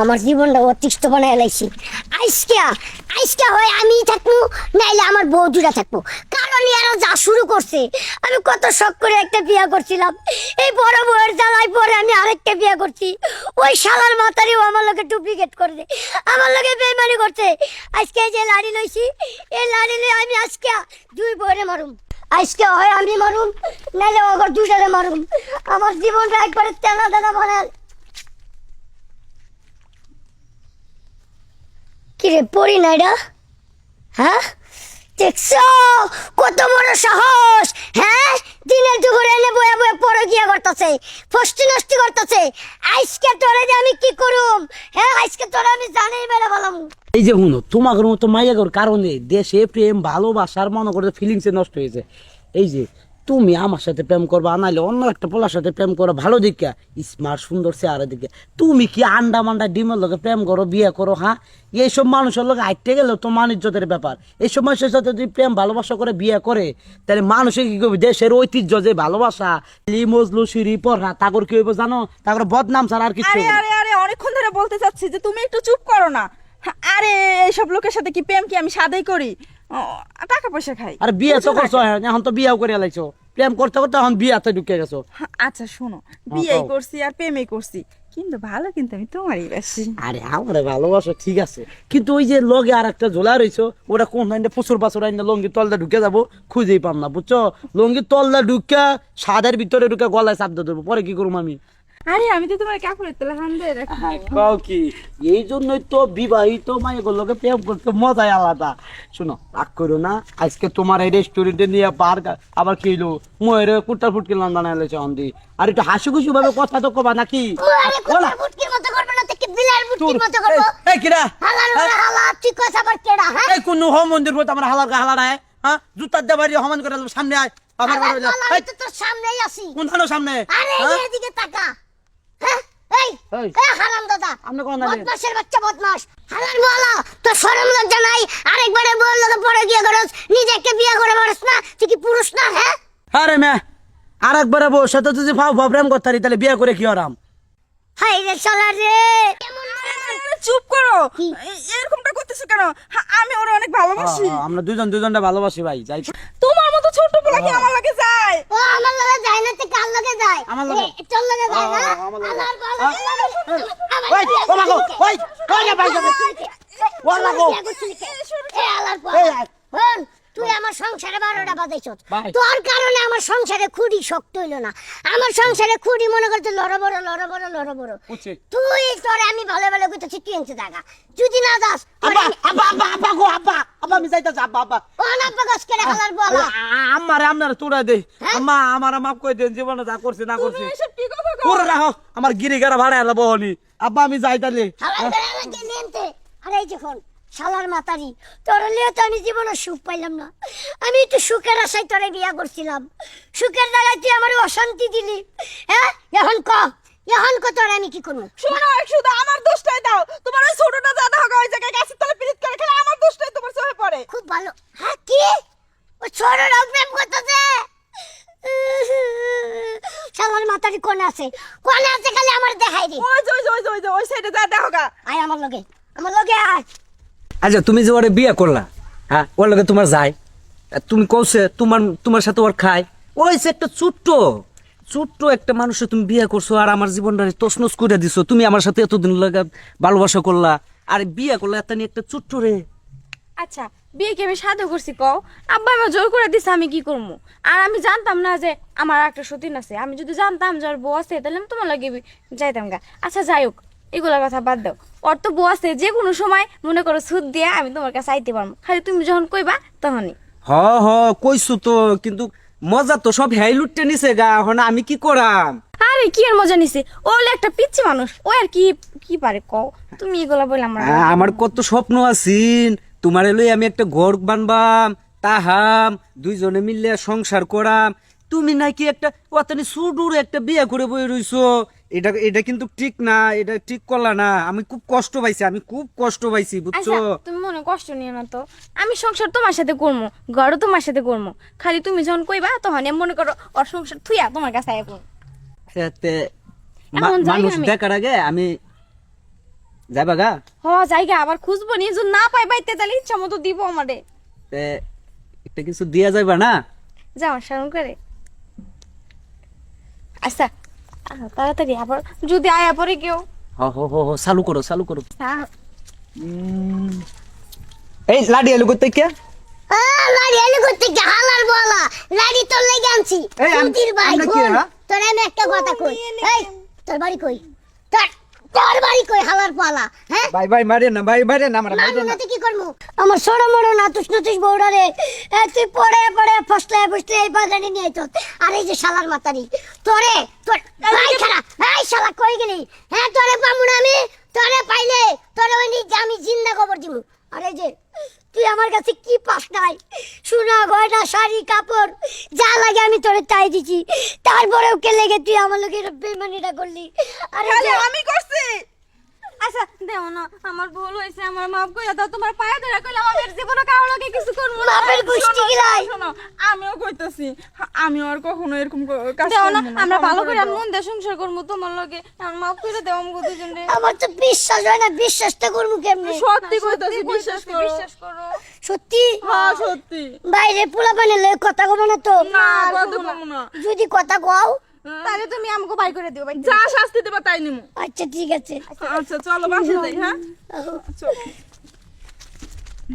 আমার জীবনটা অতিষ্ঠ বানায় লাইছি। আইসকা আইসকা হয় আমি থাকবো, নাইলে আমার বউ দুটা থাকবো, কারণ এরা যা শুরু করছে। আমি কত শখ করে একটা বিয়ে করছিলাম, এই বড় বউয়ের জ্বালায় পরে আমি আরেকটা বিয়ে করছি। ওই শালার মাতারিও আমার লগে ডুপ্লিকেট করে দে, আমার লগে বেইমানি করছে। আজকে যে লাড়ি লইছি, এই লাড়ি নিয়ে আমি আজকে দুই বউরে মারুম। আজকে হয় আমি মারুম, নাইলে ওগর দুটারে মারুম। আমার জীবনটা একবারে তেনা তেনা বানাল। কিরে পড়ি না এটা? হ্যাঁ দেখছো কত বড় সাহস? হ্যাঁ দিনের দুপুরে এনে বয়া বয়া পড়ে গিয়া করতেছে, ফষ্টি নষ্টি করতেছে। আজকে তোরে যে আমি কি করুম? হ্যাঁ আজকে তোরে আমি জানেই বেড়া বলাম। এই যে হুনো তোমাদের মতো মাইয়াগর কারণে দেশে প্রেম ভালোবাসার মনে করে ফিলিংসে নষ্ট হয়েছে। এই যে তুমি আমার সাথে প্রেম করবা, নাইলে অন্য একটা পোলার সাথে প্রেম করো ভালো দিকে, স্মার্ট সুন্দর চেহারা দিকে। তুমি কি আন্ডা মান্ডা ডিমের লোকে প্রেম করো, বিয়ে করো? হ্যাঁ এইসব মানুষের লোক আইতে গেলেও তো মানিজ্যতের ব্যাপার। এইসব মানুষের সাথে যদি প্রেম ভালোবাসা করে বিয়ে করে, তাহলে মানুষের কি করবে? দেশের ঐতিহ্য যে ভালোবাসা, মজলু সিঁড়ি পড়া, তাগর কি হইব জানো? তাগর বদনাম ছাড়া আর কিছু। আরে আরে আরে অনেকক্ষণ ধরে বলতে চাচ্ছি যে তুমি একটু চুপ করো না। আরে এইসব লোকের সাথে কি প্রেম কি আমি সাদাই করি? টাকা পয়সা খাই। আরে বিয়ে তো করছো, এখন তো বিয়েও করে লাইছো। প্রেম করতে করতে এখন বিয়াতে ঢুকে গেছো। আচ্ছা শোনো, বিয়ে করছি আর প্রেমই করছি, কিন্তু ভালো কিন্তু আমি তোমারই বেশি। আরে আমারে ভালোবাসো ঠিক আছে, কিন্তু ওই যে লগে আর একটা ঝোলা রইছো, ওটা কোন লাইনে প্রচুর পাচুর আইনা লঙ্গির তলটা ঢুকে যাবো, খুঁজেই পাম না বুঝছো। লঙ্গির তলটা ঢুকে সাদের ভিতরে ঢুকে গলায় চাপ দিয়ে দেবো, পরে কি করবো আমি? আরে আমি তো তোমার কাপড়ের তলা হান দিয়ে রাখবো। কাও কি এই জন্যই তো বিবাহিত মায়েগুলোকে প্রেম করতে মজাই আলাদা। শোনো রাগ করো না, আজকে তোমার এই রেস্টুরেন্টে নিয়ে বার্গার আবার খেলো, ময়ের কুট্টার ফুটকি লন্ডন এলেছে অন্দি। আর একটু হাসি খুশি ভাবে কথা তো কবা নাকি? আরে কোন ফুটকির মতো করবে না, থেকে বিলার ফুটকির মতো করব। এই কিরা হালার ওরে হালা ঠিক কথা আবার কেডা? হ্যাঁ এই কোন হোম মন্দির বলতে আমার হালার গা হালা নাই? হ্যাঁ জুতার দেবারি হমান করে সামনে আয় আমার ঘরে যা। আমি তো তোর সামনেই আছি। কোন থানো সামনে? আরে হ্যাঁ? এদিকে তাকা। হ্যাঁ এই এই। এই হারাম দাদা, আপনি কোন নালে? বদমাশের বাচ্চা বদমাশ। হালার বলা তোর শরম লজ্জা নাই? আরেকবারে বল লোকে পরে গিয়ে করস, নিজেকে বিয়ে করে পারস না? তুই কি পুরুষ না? হ্যাঁ আরে মে আর একবারে বউ সাথে যদি ফাও ফাও প্রেম করতারি তাহলে বিয়ে করে কি আরাম? হাই রে শালা রে, কেমন আরে চুপ করো, কি? এরকমটা করতেছো কেন? আমি ওরা অনেক ভালোবাসি। আমরা দুজনটা ভালোবাসি ভাই, যাই। তোমার মতো ছোট পোলা কি আমার লাগে যায়? ও আমার লগে যায় না, তে কার লগে যায়? আমার লগে। তোর লগে যায় না? আমার লগে। হালার বলা ওই ও মাগো ওই ওই না ভাই যাবে ওয়ালা গো। এ হালার এই বলা আয়। হন, তুই আমার সংসারে 12টা বাজাইছস। ভাই। তোর কারণে আমার সংসারে খুঁড়ি শক্ত হইল না। আমার সংসারে খুঁড়ি মনে করতে লড়বড়। বুঝছি। তুই তোরে আমি ভালো ভালো কইতেছি, তুই এনতে জায়গা যদি না যাস আব্বা আব্বা আব্বা আব্বা গো আব্বা আব্বা আমি যাইতাছি আব্বা আব্বা। ও না বাগাস করে হালার বলা। আমারে আপনারা তোরা দে। হ্যাঁ? আম্মা আমারে মাফ করে দেন, জীবনে যা করছি না করছি। তুমি এসব কি কথা কও? পুরো রাখো আমার গিরিগারা ভাড়া এলা বহনি। আব্বা আমি যাই তাহলে। হালার করে আমাকে নিতে। আরে এই যে ফোন শালার মাতারি, তোর লিয়ে তো আমি জীবনে সুখ পাইলাম না। আমি একটু সুখের আশায় তোরে বিয়া করছিলাম, সুখের জায়গায় তুই আমার অশান্তি দিলি। হ্যাঁ এখন তোরে আমি কি করবো? শোনো শুধু আমার দোষটাই দাও। তোমার ওই ছোটটা জাদা হোক ওই জায়গায় গাছের তলে পিরিত করে খেলে আমার দোষটাই তোমার চোখে পড়ে। খুব ভালো। হ্যাঁ কি ও ছোট রাও প্রেম করতেছে? শালার মাতারি কোনে আছে খালি আমার দেখাই রে। ওই যে ওই যে ওই যে ওই যে ওই সাইডে যা দেখো গা। আয় আমার লগে আয়। আচ্ছা তুমি যে ওরে বিয়ে করলা, হ্যাঁ ওর লগে তোমার যায়, আর তুমি কৌছে তোমার সাথে ওর খায়, ওই যে একটা ছোট্ট একটা মানুষে তুমি বিয়ে করছো আর আমার জীবনটা তছনছ করে দিছো। তুমি আমার সাথে এতদিন লাগে ভালোবাসা করলা, আর বিয়ে করলা এত নিয়ে একটা ছোট্ট রে। আচ্ছা বিয়ে কি আমি সাধু করছি কও? আব্বা আমার জোর করে দিছে, আমি কি করবো? আর আমি জানতাম না যে আমার একটা সতীন আছে। আমি যদি জানতাম যে ওর বউ আছে তাহলে আমি তোমার লাগে যাইতাম গা। আচ্ছা যাই হোক, এগুলোর কথা বাদ দাও। ওর তো বউ আছে, যে কোনো সময় মনে করো সুদ দিয়ে আমি তোমার কাছে আইতে পারবো, খালি তুমি যখন কইবা তখনই। হ কইছো তো, কিন্তু মজা তো সব হ্যাই লুটতে নিছে গা, এখন আমি কি করাম? আরে কি আর মজা নিছে, ও হলো একটা পিচ্ছি মানুষ, ও আর কি কি পারে কও? তুমি এগুলা বলে আমার কত স্বপ্ন আছিন, তোমার লই আমি একটা ঘর বানবাম, তাহাম দুইজনে মিললে সংসার করাম। তুমি নাকি একটা অতনি সুডুর একটা বিয়ে করে বই রইছো। এটা কিন্তু ঠিক না, এটা ঠিক করলা না। আমি খুব কষ্ট পাইছি বুঝছো। আচ্ছা তুমি মনে কষ্ট নিও না তো, আমি সংসার তোমার সাথে করবো, ঘরও তোমার সাথে করবো, খালি তুমি যখন কইবা তখন আমি মনে করো ওর সংসার থুইয়া তোমার কাছে আইবো। এতে এখন যাই মানুষ আমি। দেখার আগে আমি যাবা গা? হ জায়গা আবার খুঁজবো নি যদি না পাই বাইতে তাহলে ইচ্ছা মতো দিব আমারে তে একটা কিছু দিয়া যাইবা না? যাও সারণ করে আচ্ছা তাড়াতাড়ি আবার যদি আয়া পরে কেউ হ হ হ হ, চালু করো চালু করো। হ্যাঁ এই লাডি এলো করতে কে? লাড়ি এনে করতে কি হালার বলা লাড়ি তোর লেগে আনছি এই, সুধীর ভাই আমরা কি, শোন, হ্যাঁ? তোর আমি একটা কথা কই এই তোর বাড়ি কই তোর বাড়ি কই হালার পালা হ্যাঁ ভাই ভাই মারে না, ভাই মারে না, আমরা মারে না। মামুনাতে কি করবো আমার সরো মরো নাতুস নাতুস বউডারে তুই পড়ে পড়ে ফসলে ফসলে এই বাগানে নিয়ে আইত আর এই যে শালার মাতারি তোরে তোর ভাই খারা এই শালা কই গেলি হ্যাঁ তোরে পামু না আমি তোরে পাইলে তোরে ওই নিজে আমি জিন্দা খবর দিব আর এই যে তুই আমার কাছে কি পাস নাই সোনা গয়না শাড়ি কাপড় যা লাগে আমি তোরে তাই দিছি তারপরেও কে লেগে তুই আমার লোকে বেমানিটা করলি আরে তাহলে আমি করছি। আচ্ছা দেও না আমার ভুল হয়েছে আমার মাফ করে দাও তোমার পায়ে ধরে কইলাম আমি জীবনে কারো লগে কিছু করব না বাপের গোষ্ঠী গিলাই শোনো আমিও কইতাছি আমিও আর কখনো এরকম কাজ দেও না করবো না, আমরা ক্ষমা ভালো করে করে দাও। মন দিয়ে সংসার করবো তোমার লগে আমার মাফ করে দাও আমাকে দুজন রে আমার তো বিশ্বাস হয় না বিশ্বাসটা করবো কেমনে সত্যি কইতাছি বিশ্বাস করো। বিশ্বাস করো সত্যি হ্যাঁ সত্যি। বাইরে পোলা পানে লয়ে কথা কব না তো না কথা কমু না। যদি কথা কও তাহলে তুমি আমাকে বাই করে দিও বাই যা শাস্তি দেবা তাই নিমু। আচ্ছা ঠিক আছে আচ্ছা চলো বাসা যাই, হ্যাঁ চলো।